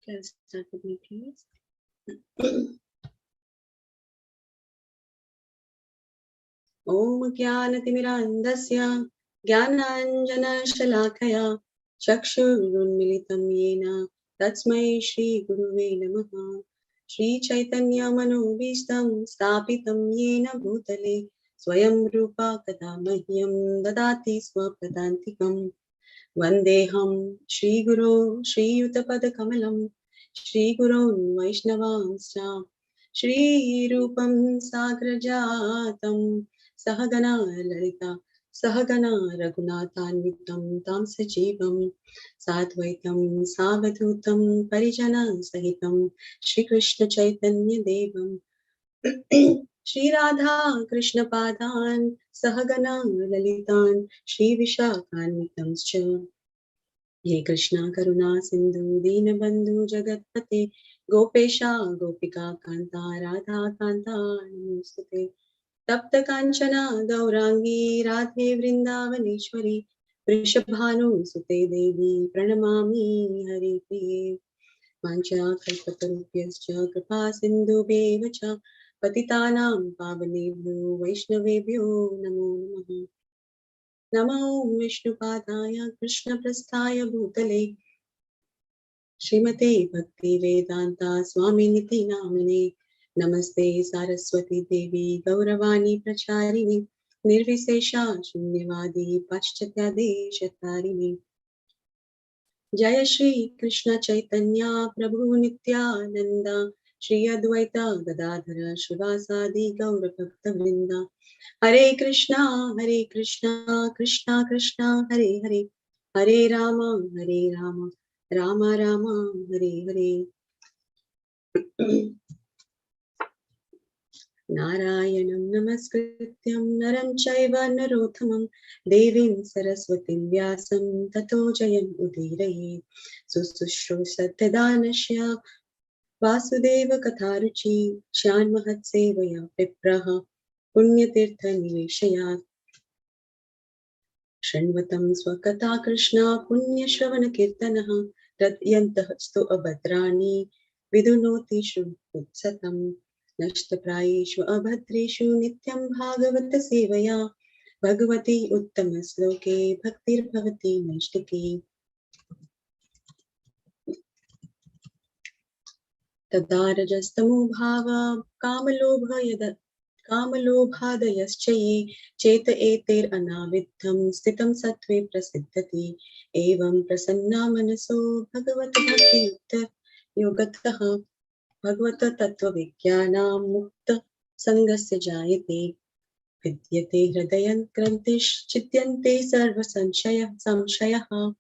Can start with me, please. Om Jnanatimirandasya Jnananjanashalakhaya Chakshurunmilitam Yena Tatsmai Shri Guruve Namaha. Shri Chaitanya Manobishtam Stapitam Yena Bhutale Swayam Rupa Kadamahyam Dadati Swapadantikam. Vandeham Shri Guru Shri Yutapada Kamalam Shri Guru Vaishnavanscha Shri Rupam Sagrajatam Sahagana Lalita Sahagana Raghunathanvitam Tam Sajivam Satvaitam Savadhutam Parijana Sahitam Shri Krishna Chaitanya Devam Shri Radha Krishna Padan Sahagana Lalitan Shri Vishakhanvitam Scha Ye Krishna Karuna Sindhu Dinabandhu Jagatpate Gopesha Gopika Kanta Radha Kanta Namostate Tapta Kanchana Gaurangi Radhe Vrindavaneshwari Vrishabhanu Sute Devi Pranamami Hari Priye Mancha Kalpatarubhyascha Kripa Sindhubhyevacha Patitanam Pavanebhyo Vaishnavebhyo Namo Namaha Namo Vishnupadaya Krishna Prasthaya Bhutale Srimate Bhakti Vedanta Swami Niti Namine Namaste Saraswati Devi Gauravani Pracharini Nirvisesha Shunyavadi Paschatya Deshatarine Jaya Shri Krishna Chaitanya Prabhu Nityananda Shri Advaita Gadadhara Shivasadi Gaura Bhakta Vrinda Hare Krishna Krishna Krishna Hare Hare Hare Rama Rama Rama Hare Hare Narayanam Namaskrityam Naram Chaiva Narottamam Devim Saraswatim Vyasam Tato Jayam Udiraye Susushru Satyadanashya Vasudeva Katharuchi Shan Mahatsevaya Vipraha Punyatirtha Niveshayat Shanvatam Swakata Krishna Punya Shravana Kirtanaha Radyantah Stu Abhadrani Vidunoti Shru Utsatam Nashtaprayeshu Abhadreshu Nityam Bhagavata Sevaya Bhagavati Uttama Sloke Bhaktir Bhavati Nashtaki Tadarajastamo Bhava Kamalobhadayaschaye Cheta eter anavidham Stitam Sattve Prasiddhati Evam Prasanna Manaso Bhagavata Bhakti Yukta Yogataha Bhagavata Tattva Vijnanam Mukta Sangasya Jayate Vidyate Hridayan Krantish Chityante Sarva Samshayaha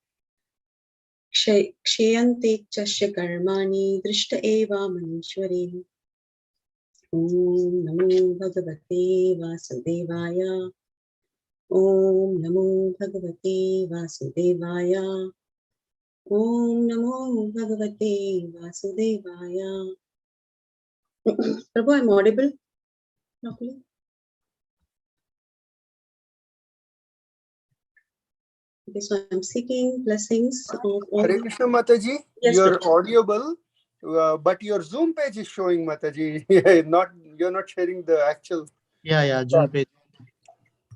Kshayante Chasya Karmani Drishta Eva Manishwari Om Namo Bhagavate Vasudevaya Om Namo Bhagavate Vasudevaya Om Namo Bhagavate Vasudevaya Prabhu, I'm audible properly? Okay, so I'm seeking blessings of all. Hare Krishna Mataji, Yes, you're Prabhu. audible, but your Zoom page is showing Mataji. You're not sharing the actual. Yeah, Zoom page.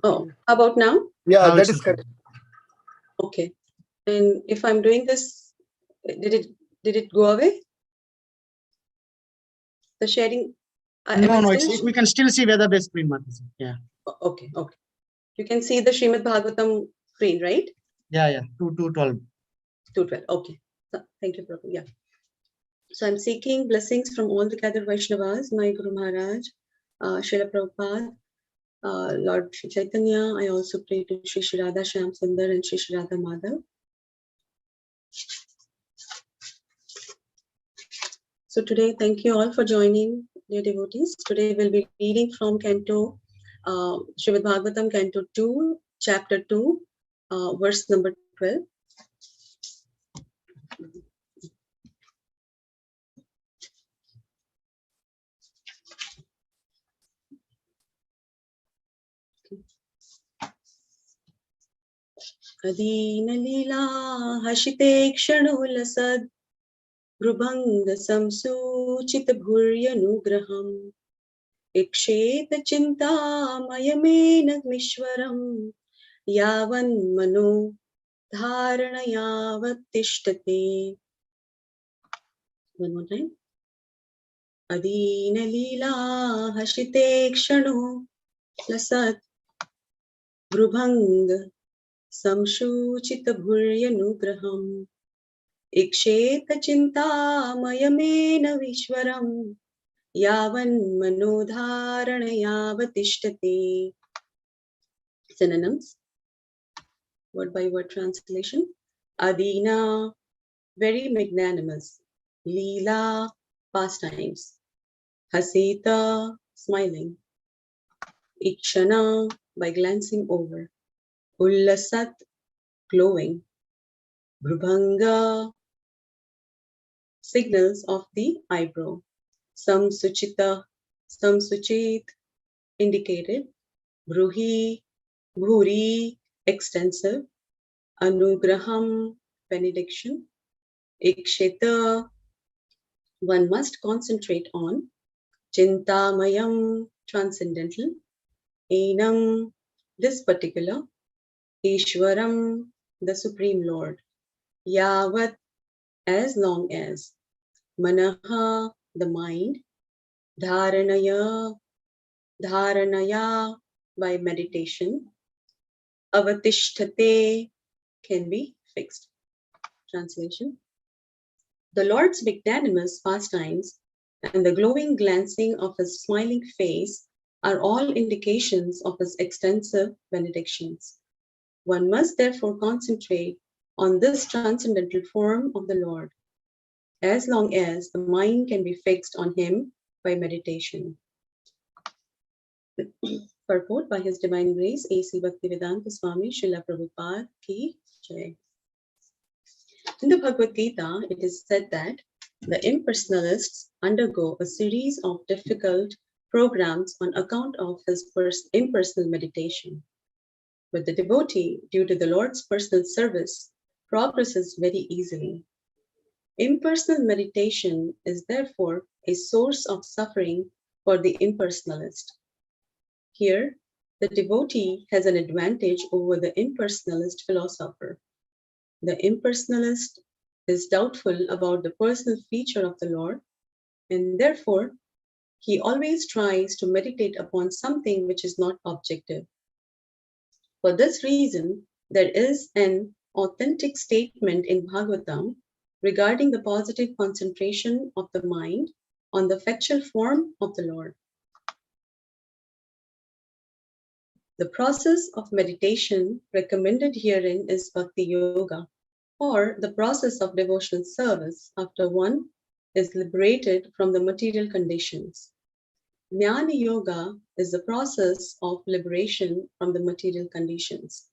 Oh, how about now? Yeah, Now that it's is correct. Okay. And if I'm doing this, did it go away? The sharing? No, we can still see weather based screen, Mataji. Yeah. Okay. You can see the Srimad Bhagavatam screen, right? Yeah. 2:12. 2:12. Okay. So, thank you, Prabhu. Yeah. So I'm seeking blessings from all the gathered Vaishnavas, my Guru Maharaj, Srila Prabhupada, Lord Shri Chaitanya. I also pray to Shri Radha Shyam Sundar and Shri Radha Madhav. So today, thank you all for joining, dear devotees. Today we'll be reading from Canto, Srimad Bhagavatam, Canto 2, Chapter 2, verse number 12. Adina lila hashite kshanul sad Grubhanga samsuchita bhuryanugraham iksheta chintamayamena vishwaram yavan mano dharanayavatishtate. One more time. Adina lila hashite kshano lasat grubhanga samshuchita bhuryanugraham iksheta chintamayamena vishwaram yavan manodharanayavatishtate. Synonyms, word by word translation. Adina, very magnanimous. Leela, pastimes. Hasita, smiling. Ikshana, by glancing over. Ullasat, glowing. Grubhanga, signals of the eyebrow. Samsuchita, samsuchit, indicated. Bruhi, bhuri, extensive. Anugraham, benediction. Iksheta, one must concentrate on. Chintamayam, transcendental. Enam, this particular. Ishwaram, the Supreme Lord. Yavat, as long as. Manaha, the mind. Dharanaya, dharanaya, by meditation. Avatishthate, can be fixed. Translation. The Lord's magnanimous pastimes and the glowing glancing of his smiling face are all indications of his extensive benedictions. One must therefore concentrate on this transcendental form of the Lord, as long as the mind can be fixed on him by meditation. Purport by His Divine Grace, A.C. Bhaktivedanta Swami Srila Prabhupada Ki Jai. In the Bhagavad Gita, it is said that the impersonalists undergo a series of difficult programs on account of his impersonal meditation. But the devotee, due to the Lord's personal service, progresses very easily. Impersonal meditation is therefore a source of suffering for the impersonalist. Here, the devotee has an advantage over the impersonalist philosopher. The impersonalist is doubtful about the personal feature of the Lord, and therefore he always tries to meditate upon something which is not objective. For this reason, there is an authentic statement in Bhagavatam regarding the positive concentration of the mind on the factual form of the Lord. The process of meditation recommended herein is Bhakti Yoga, or the process of devotional service after one is liberated from the material conditions. Jnana Yoga is the process of liberation from the material conditions.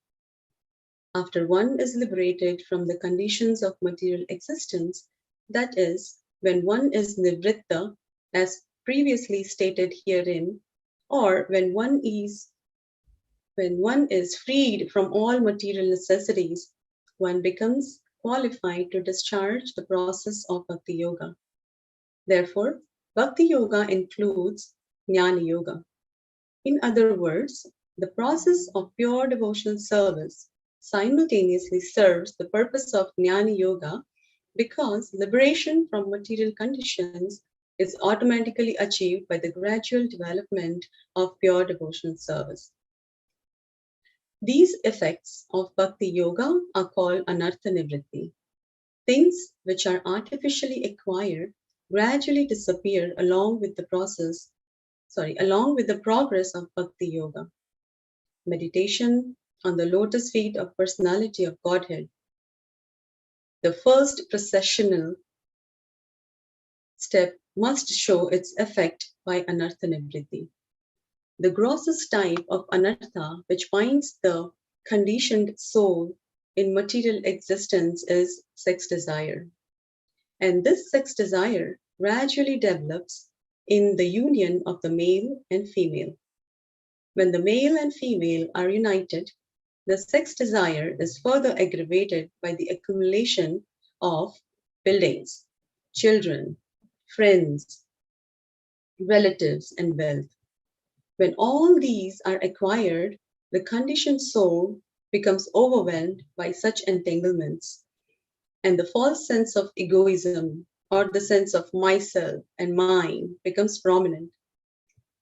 After one is liberated from the conditions of material existence, that is, when one is nivritta, as previously stated herein, or when one is freed from all material necessities, one becomes qualified to discharge the process of Bhakti Yoga. Therefore, Bhakti Yoga includes Jnana Yoga. In other words, the process of pure devotional service simultaneously serves the purpose of Jnana Yoga because liberation from material conditions is automatically achieved by the gradual development of pure devotional service. These effects of Bhakti Yoga are called Anartha Nivritti. Things which are artificially acquired gradually disappear along with the progress of Bhakti Yoga. Meditation on the lotus feet of personality of Godhead. The first processional step must show its effect by Anartha Nivritti. The grossest type of anartha which binds the conditioned soul in material existence is sex desire. And this sex desire gradually develops in the union of the male and female. When the male and female are united, the sex desire is further aggravated by the accumulation of buildings. children, friends, relatives, and wealth. When all these are acquired, the conditioned soul becomes overwhelmed by such entanglements, and the false sense of egoism or the sense of myself and mine becomes prominent,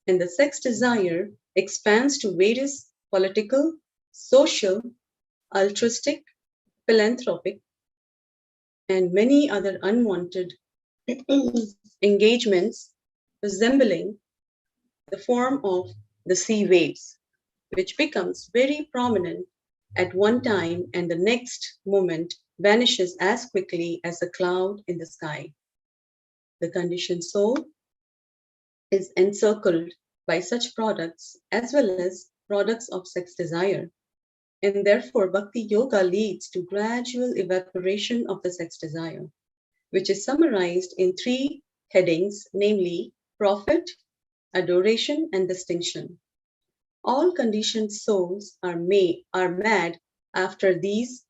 and the sex desire expands to various political, social, altruistic, philanthropic, and many other unwanted engagements resembling the form of the sea waves, which becomes very prominent at one time and the next moment vanishes as quickly as a cloud in the sky. The conditioned soul is encircled by such products as well as products of sex desire. And therefore, Bhakti Yoga leads to gradual evaporation of the sex desire, which is summarized in three headings, namely profit, adoration, and distinction. All conditioned souls are mad after these.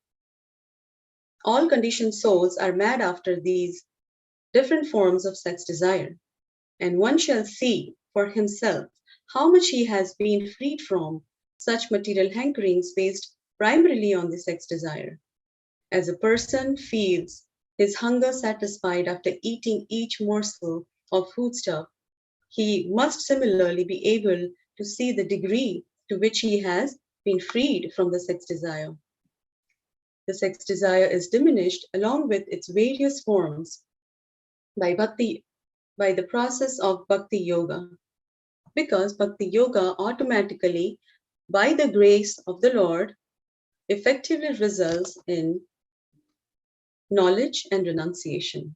All conditioned souls are mad after these different forms of sex desire, and one shall see for himself how much he has been freed from such material hankerings based primarily on the sex desire. As a person feels his hunger satisfied after eating each morsel of foodstuff, he must similarly be able to see the degree to which he has been freed from the sex desire. The sex desire is diminished along with its various forms by the process of Bhakti Yoga, because Bhakti Yoga automatically, by the grace of the Lord, effectively results in knowledge and renunciation.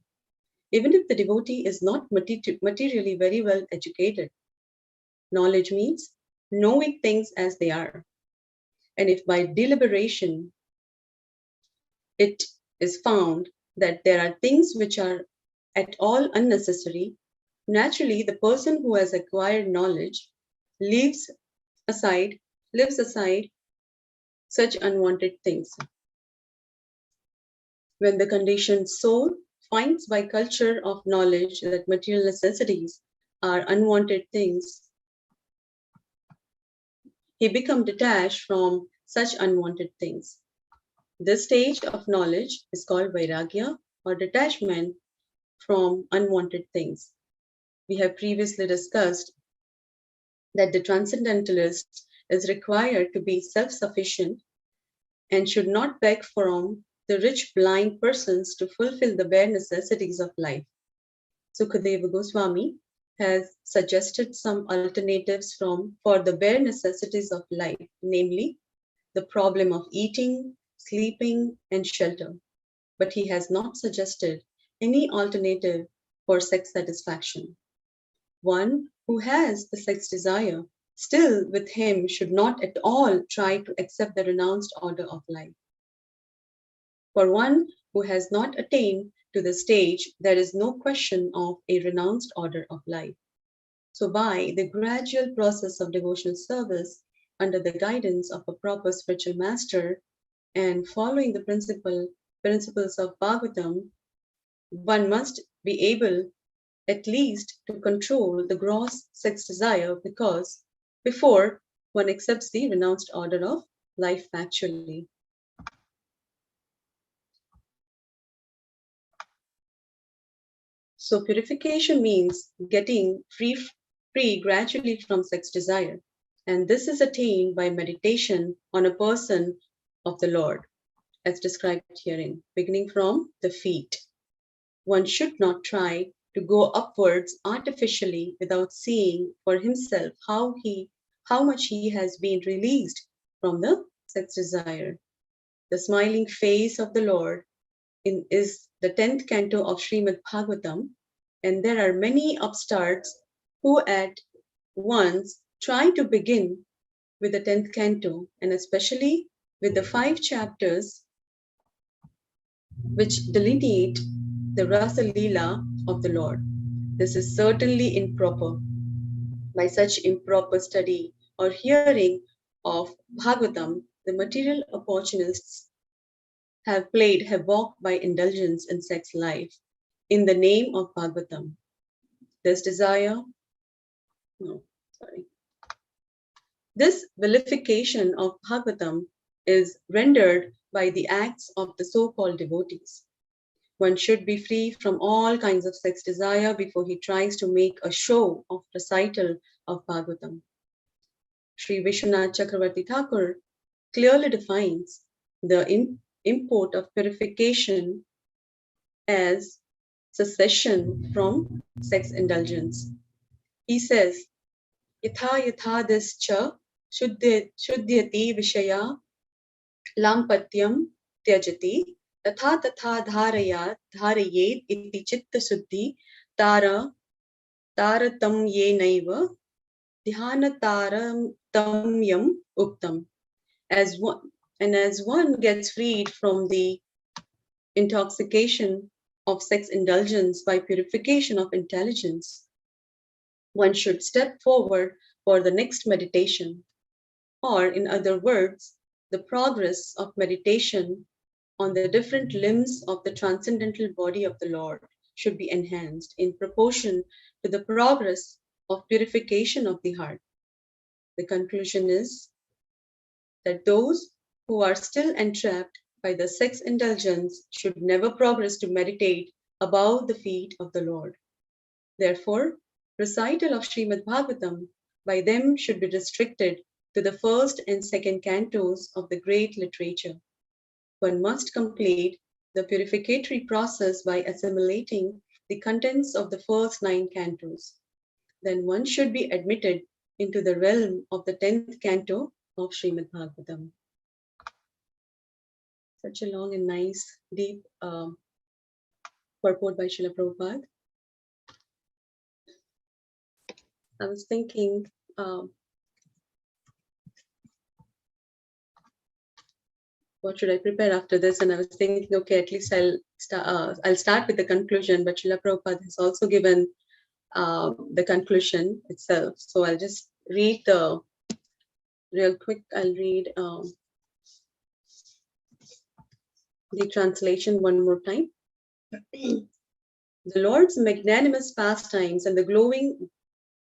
Even if the devotee is not materially very well educated, knowledge means knowing things as they are. And if by deliberation it is found that there are things which are at all unnecessary, naturally the person who has acquired knowledge leaves aside such unwanted things. When the conditioned soul finds by culture of knowledge that material necessities are unwanted things, he becomes detached from such unwanted things. This stage of knowledge is called vairagya, or detachment from unwanted things. We have previously discussed that the transcendentalist is required to be self-sufficient and should not beg from the rich blind persons to fulfill the bare necessities of life. Sukadeva Goswami has suggested some alternatives for the bare necessities of life, namely the problem of eating, sleeping, and shelter. But he has not suggested any alternative for sex satisfaction. One who has the sex desire still with him should not at all try to accept the renounced order of life. For one who has not attained to the stage, there is no question of a renounced order of life. So by the gradual process of devotional service under the guidance of a proper spiritual master and following the principles of Bhagavatam, one must be able at least to control the gross sex desire before one accepts the renounced order of life factually. So purification means getting free gradually from sex desire. And this is attained by meditation on a person of the Lord, as described herein, beginning from the feet. One should not try to go upwards artificially without seeing for himself how much he has been released from the sex desire. The smiling face of the Lord is the 10th canto of Srimad Bhagavatam, and there are many upstarts who at once try to begin with the 10th canto, and especially with the 5 chapters which delineate the Rasa Leela of the Lord. This is certainly improper. By such improper study or hearing of Bhagavatam, the material opportunists have played havoc by indulgence in sex life, in the name of Bhagavatam. This desire, this vilification of Bhagavatam is rendered by the acts of the so-called devotees. One should be free from all kinds of sex desire before he tries to make a show of recital of Bhagavatam. Sri Vishwanath Chakravarti Thakur clearly defines the import of purification as cessation from sex indulgence. He says, Yatha yathadascha shuddhyati vishaya lampatyam tyajati tatha tatha dharayet iti chitta suddhi taratam ye naiva dhyana tamyam uktam. As one gets freed from the intoxication of sex indulgence by purification of intelligence, one should step forward for the next meditation, or in other words, the progress of meditation on the different limbs of the transcendental body of the Lord should be enhanced in proportion to the progress of purification of the heart. The conclusion is that those who are still entrapped by the sex indulgence should never progress to meditate above the feet of the Lord. Therefore, recital of Srimad Bhagavatam by them should be restricted to the first and second cantos of the great literature. One must complete the purificatory process by assimilating the contents of the first 9 cantos. Then one should be admitted into the realm of the 10th canto of Srimad Bhagavatam. Such a long and nice, deep purport by Srila Prabhupada. I was thinking, what should I prepare after this? And I was thinking, okay, at least I'll start with the conclusion. But Srila Prabhupada has also given the conclusion itself. So I'll just read the real quick. I'll read the translation one more time. The Lord's magnanimous pastimes and the glowing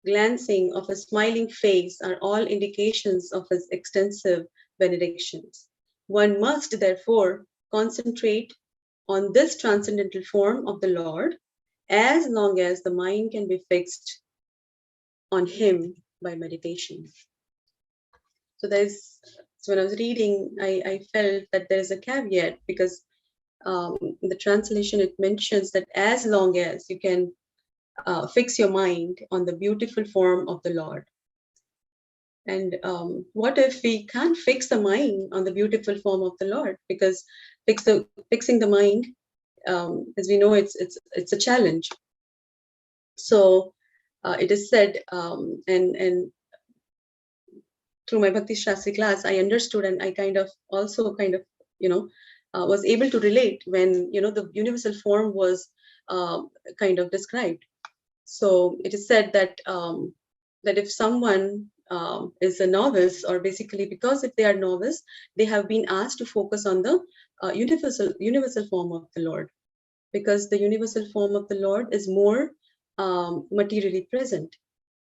glancing of his smiling face are all indications of his extensive benedictions. One must therefore concentrate on this transcendental form of the Lord as long as the mind can be fixed on him by meditation. So when I was reading, I felt that there's a caveat, because in the translation it mentions that as long as you can fix your mind on the beautiful form of the Lord. And what if we can't fix the mind on the beautiful form of the Lord? Because fixing the mind, as we know, it's a challenge. So it is said, and through my Bhakti Shastri class, I understood, and I was able to relate when the universal form was kind of described. So it is said that that if someone is a novice, or basically because if they are novice, they have been asked to focus on the universal form of the Lord, because the universal form of the Lord is more materially present.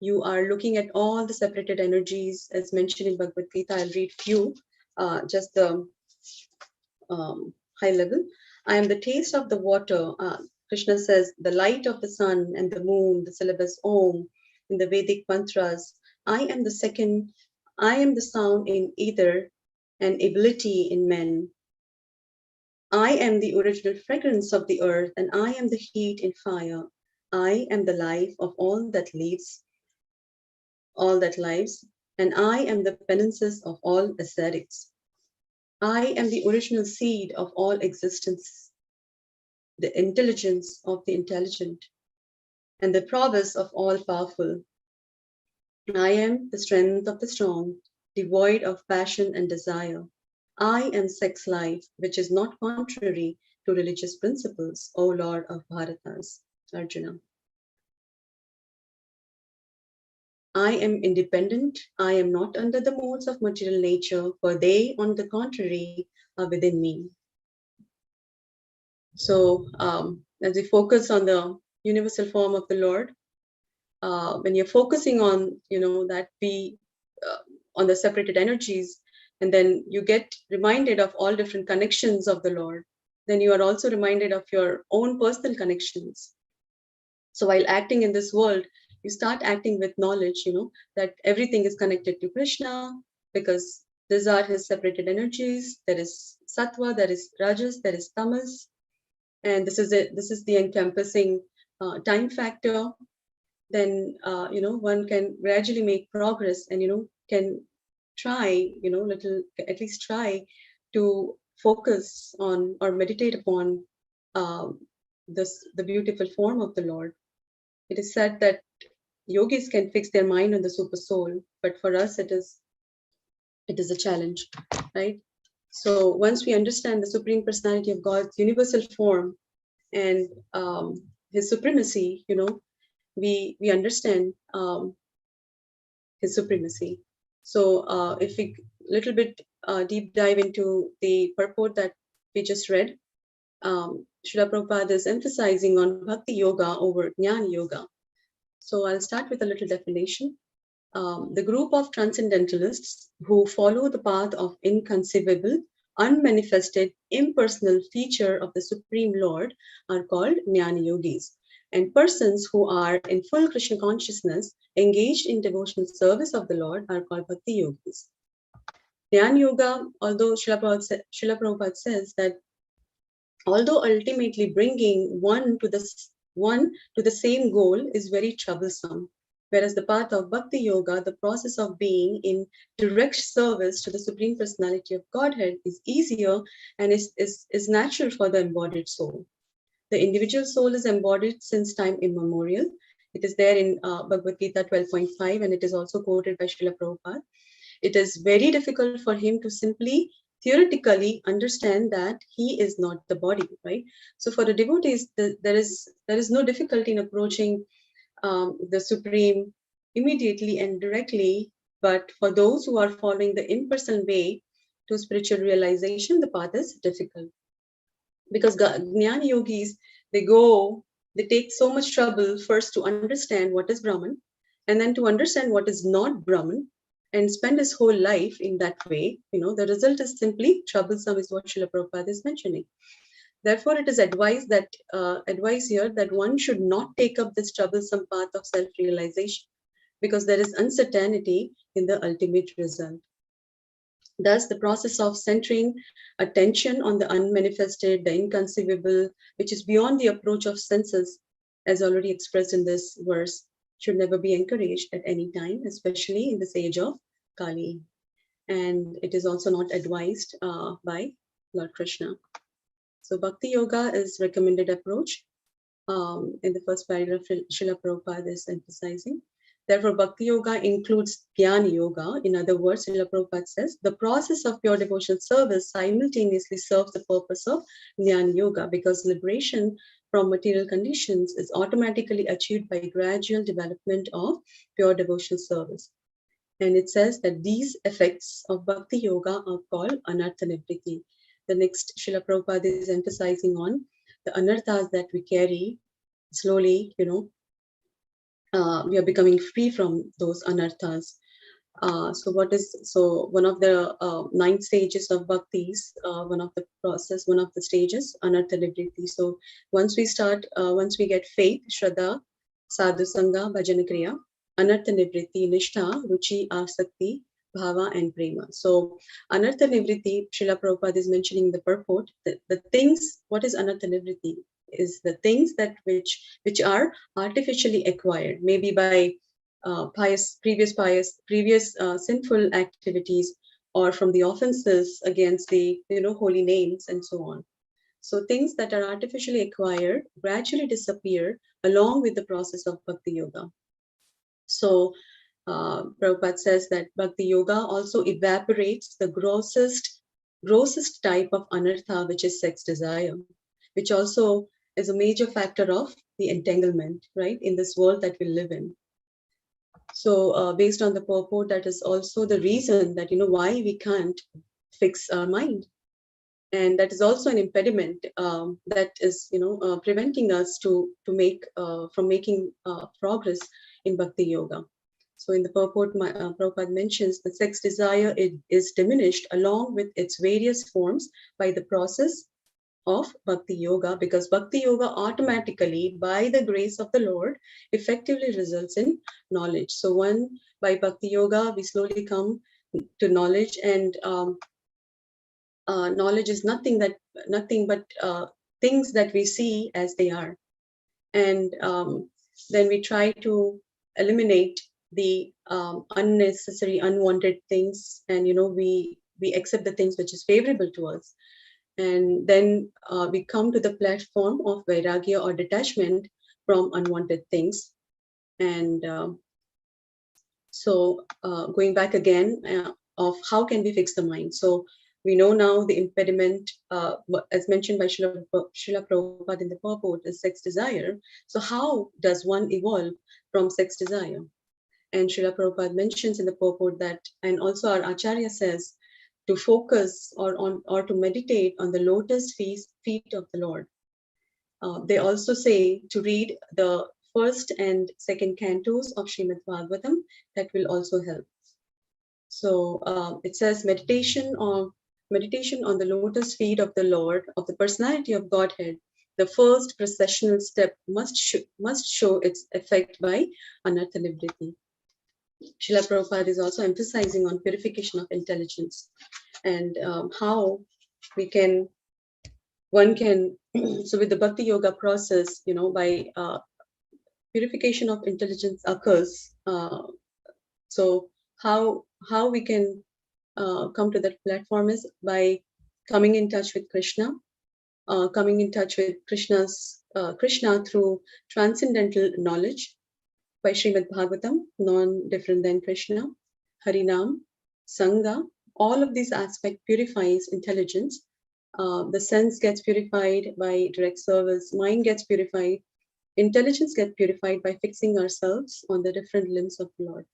You are looking at all the separated energies as mentioned in Bhagavad Gita. I'll read few, just the high level. I am the taste of the water. Krishna says, the light of the sun and the moon, the syllabus Om in the Vedic mantras. I am the sound in ether and ability in men. I am the original fragrance of the earth, and I am the heat in fire. I am the life of all that lives, and I am the penances of all ascetics. I am the original seed of all existence, the intelligence of the intelligent, and the prowess of all powerful. I am the strength of the strong, devoid of passion and desire. I am sex life, which is not contrary to religious principles, O Lord of Bharatas. Arjuna. I am independent. I am not under the modes of material nature, for they, on the contrary, are within me. So as we focus on the universal form of the Lord, when you're focusing on, that we, on the separated energies, and then you get reminded of all different connections of the Lord, then you are also reminded of your own personal connections. So while acting in this world, you start acting with knowledge, that everything is connected to Krishna, because these are his separated energies. There is sattva, there is rajas, there is tamas, and this is it. This is the encompassing time factor. Then one can gradually make progress, and can try, at least try to focus on or meditate upon the beautiful form of the Lord. It is said that yogis can fix their mind on the super soul, but for us it is a challenge, right? So once we understand the Supreme Personality of God's universal form and his supremacy, we understand his supremacy. So if we little bit deep dive into the purport that we just read, Srila Prabhupada is emphasizing on Bhakti Yoga over Jnana Yoga. So I'll start with a little definition. The group of transcendentalists who follow the path of inconceivable, unmanifested, impersonal feature of the Supreme Lord are called Jnana Yogis. And persons who are in full Krishna consciousness, engaged in devotional service of the Lord, are called Bhakti Yogis. Jnana Yoga, although Srila Prabhupada says that although ultimately bringing one to the same goal is very troublesome, whereas the path of Bhakti Yoga, the process of being in direct service to the Supreme Personality of Godhead, is easier and is natural for the embodied soul. The individual soul is embodied since time immemorial. It is there in Bhagavad Gita 12.5, and it is also quoted by Srila Prabhupada. It is very difficult for him to simply theoretically understand that he is not the body, right? So for the devotees, there is no difficulty in approaching the Supreme immediately and directly, but for those who are following the impersonal way to spiritual realization, the path is difficult. Because Jnana Yogis, they take so much trouble first to understand what is Brahman, and then to understand what is not Brahman, and spend his whole life in that way. The result is simply troublesome, is what Srila Prabhupada is mentioning. Therefore, it is advised here that one should not take up this troublesome path of self-realization, because there is uncertainty in the ultimate result. Thus, the process of centering attention on the unmanifested, the inconceivable, which is beyond the approach of senses, as already expressed in this verse, should never be encouraged at any time, especially in this age of Kali. And it is also not advised by Lord Krishna. So Bhakti Yoga is recommended approach. In the first paragraph, Srila Prabhupada is emphasizing. Therefore, Bhakti Yoga includes Jnana Yoga. In other words, Srila Prabhupada says, the process of pure devotional service simultaneously serves the purpose of Jnana Yoga, because liberation from material conditions is automatically achieved by gradual development of pure devotional service. And it says that these effects of Bhakti Yoga are called Anartha Nivriti. The next, Srila Prabhupada is emphasizing on the anarthas that we carry. Slowly, we are becoming free from those anarthas. So one of the 9 stages of bhaktis, one of the stages, anartha nivriti. So once we get faith, shraddha, sadhu sangha, bhajana kriya, anartha nivriti, nishtha, ruchi, asakti, bhava, and prema. So anartha nivriti, Srila Prabhupada is mentioning the purport, the things. What is anartha nivriti? Is the things that which are artificially acquired, maybe by previous sinful activities, or from the offenses against the holy names and so on. So things that are artificially acquired gradually disappear along with the process of Bhakti Yoga. So Prabhupada says that Bhakti Yoga also evaporates the grossest type of anartha, which is sex desire, which also is a major factor of the entanglement, right, in this world that we live in. So based on the purport, that is also the reason that, why we can't fix our mind. and that is also an impediment that is, preventing us from making progress in bhakti yoga. So in the purport, Prabhupada mentions the sex desire is diminished along with its various forms by the process of bhakti yoga, because bhakti yoga automatically, by the grace of the Lord, effectively results in knowledge. So by bhakti yoga, we slowly come to knowledge, and knowledge is nothing but things that we see as they are, and then we try to eliminate the unnecessary, unwanted things, and we accept the things which is favorable to us, and then we come to the platform of vairagya or detachment from unwanted things. And so going back again of how can we fix the mind. So we know now the impediment, as mentioned by Srila Prabhupada in the purport, is sex desire. So how does one evolve from sex desire? And Srila Prabhupada mentions in the purport that, and also our Acharya says, to focus or to meditate on the lotus feet of the Lord. They also say to read the first and second cantos of Srimad Bhagavatam. That will also help. So it says meditation on the lotus feet of the Lord, of the personality of Godhead. The first processional step must show its effect by anartha nivriti. Srila Prabhupada is also emphasizing on purification of intelligence, and how one can so with the bhakti yoga process, by purification of intelligence occurs. So how we can come to that platform is by coming in touch with Krishna, coming in touch with Krishna through transcendental knowledge by Srimad Bhagavatam, none different than Krishna, Harinam, Sangha. All of these aspects purifies intelligence. The sense gets purified by direct service, mind gets purified, intelligence gets purified by fixing ourselves on the different limbs of the Lord.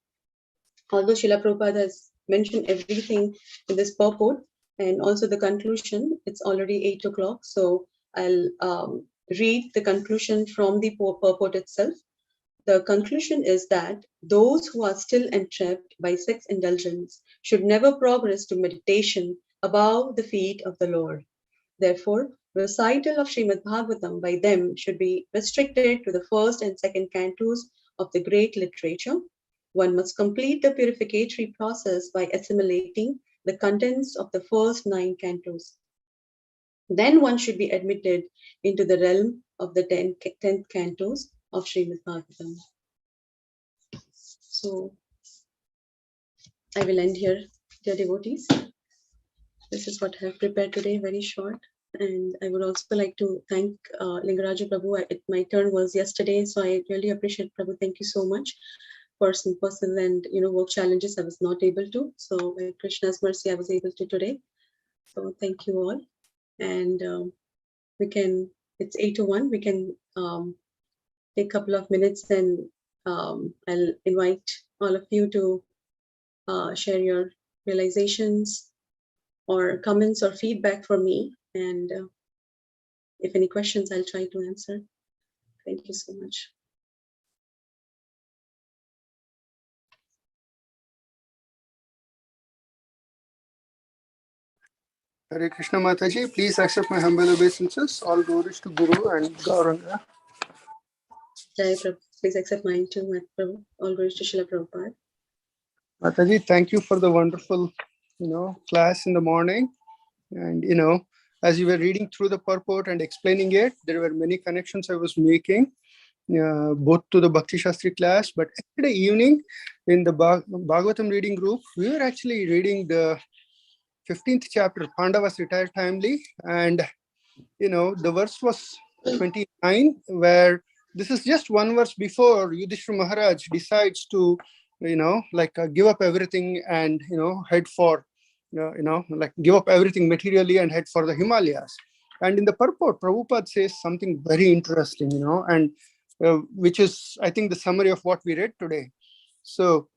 Although Srila Prabhupada has mentioned everything in this purport and also the conclusion, it's already 8 o'clock, so I'll read the conclusion from the purport itself. The conclusion is that those who are still entrapped by sex indulgence should never progress to meditation above the feet of the Lord. Therefore, recital of Srimad Bhagavatam by them should be restricted to the first and second cantos of the great literature. One must complete the purificatory process by assimilating the contents of the first 9 cantos. Then one should be admitted into the realm of the 10th cantos of Srimad Bhagavatam. So I will end here, dear devotees. This is what I have prepared today, very short. And I would also like to thank Lingaraja Prabhu. My turn was yesterday, so I really appreciate Prabhu. Thank you so much. For some personal and work challenges, I was not able to. So by Krishna's mercy, I was able to today. So thank you all. And it's 8:01. We can take a couple of minutes, and I'll invite all of you to share your realizations or comments or feedback for me. And if any questions, I'll try to answer. Thank you so much. Hare Krishna Mataji, please accept my humble obeisances. All glories to Guru and Gauranga. Jai Prabhu. Please accept mine too, Prabhu. All glories to Srila Prabhupada. Mataji, thank you for the wonderful, class in the morning. And, as you were reading through the purport and explaining it, there were many connections I was making, both to the Bhakti Shastri class, but yesterday evening in the Bhagavatam reading group, we were actually reading the 15th chapter, Pandavas retire timely. And, the verse was 29, where this is just one verse before Yudhishthira Maharaj decides to, give up everything and, head for, give up everything materially and head for the Himalayas. And in the purport, Prabhupada says something very interesting, and which is, I think, the summary of what we read today. So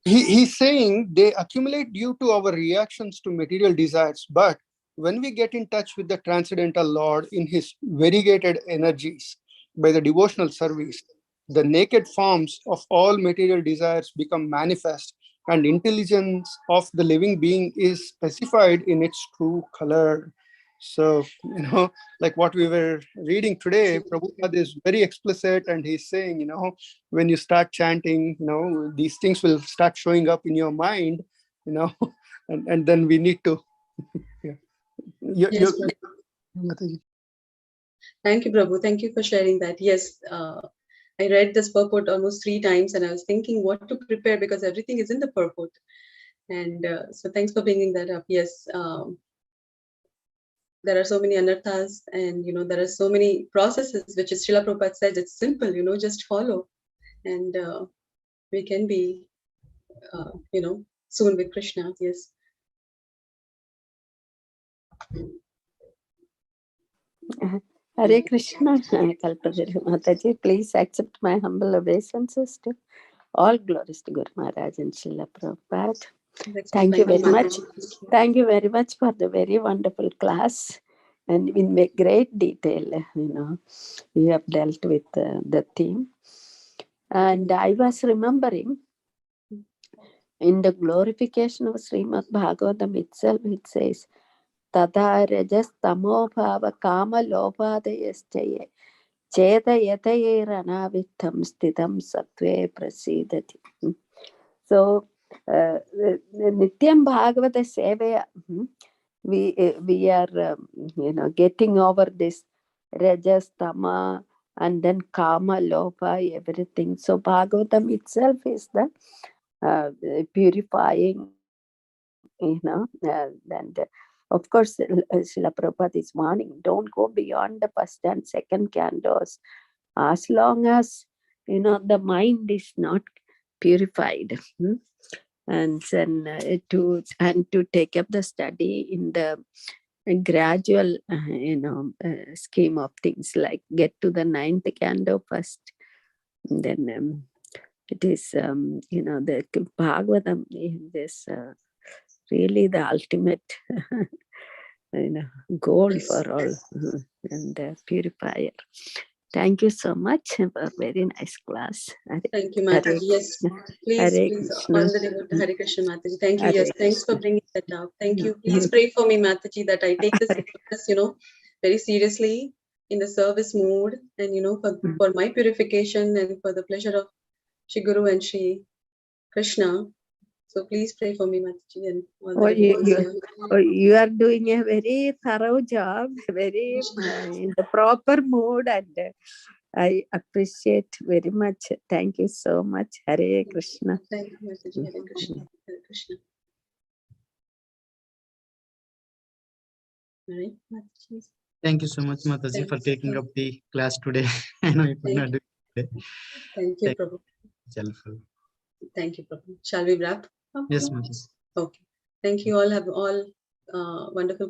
he's saying they accumulate due to our reactions to material desires, but when we get in touch with the transcendental Lord in his variegated energies by the devotional service, the naked forms of all material desires become manifest, and intelligence of the living being is specified in its true color. So, like what we were reading today, Prabhupada is very explicit, and he's saying, when you start chanting, these things will start showing up in your mind, and then we need to. Yeah. Yes, Prabhu. Thank you, Prabhu. Thank you for sharing that. Yes, I read this purport almost 3 times, and I was thinking what to prepare because everything is in the purport. And so thanks for bringing that up. Yes, there are so many anarthas, and there are so many processes, which is Srila Prabhupada said, it's simple, just follow, and we can be, soon with Krishna. Yes. Hare Krishna, Kalpataru Mataji, please accept my humble obeisances to all glories to Guru Maharaj and Srila Prabhupada. Thank you very much. Thank you very much for the very wonderful class, and in great detail, you have dealt with the theme. And I was remembering in the glorification of Srimad Bhagavatam itself, it says, Tata rajas tamo bhava kama lobhadayaschaye cheta yatayeranavitam sthitam sattve prasidati. So, Nityam Bhagavata Sevaya, we are, getting over this rajas, tama, and then kama, lobha, everything. So, Bhagavatam itself is the purifying, and of course, Srila Prabhupada is warning, don't go beyond the first and second cantos as long as, the mind is not purified. And then to take up the study in the gradual, scheme of things, like get to the 9th canto first. And then it is, the Bhagavatam is really the ultimate goal for all, and the purifier. Thank you so much for a very nice class. Thank you, Mataji. Yes, please, on the devote Hare Krishna, Mataji. Thank you. Yes, thanks for bringing that up. Thank you. Please pray for me, Mataji, that I take this class, very seriously in the service mood, and for my purification and for the pleasure of Shri Guru and Shri Krishna. So please pray for me, Mataji, and all the you are doing a very thorough job, very in the proper mood, and I appreciate very much. Thank you so much. Hare Krishna. Thank you, Mataji. Hare Krishna. Hare Krishna. All right, Mataji. Thank you so much, Mataji, for taking up the class today. I know you could not do it today. Thank you, Prabhu. Helpful. Thank you, Prabhu. Shall we wrap up? Yes, Mataji. Okay. Thank you all. Have all wonderful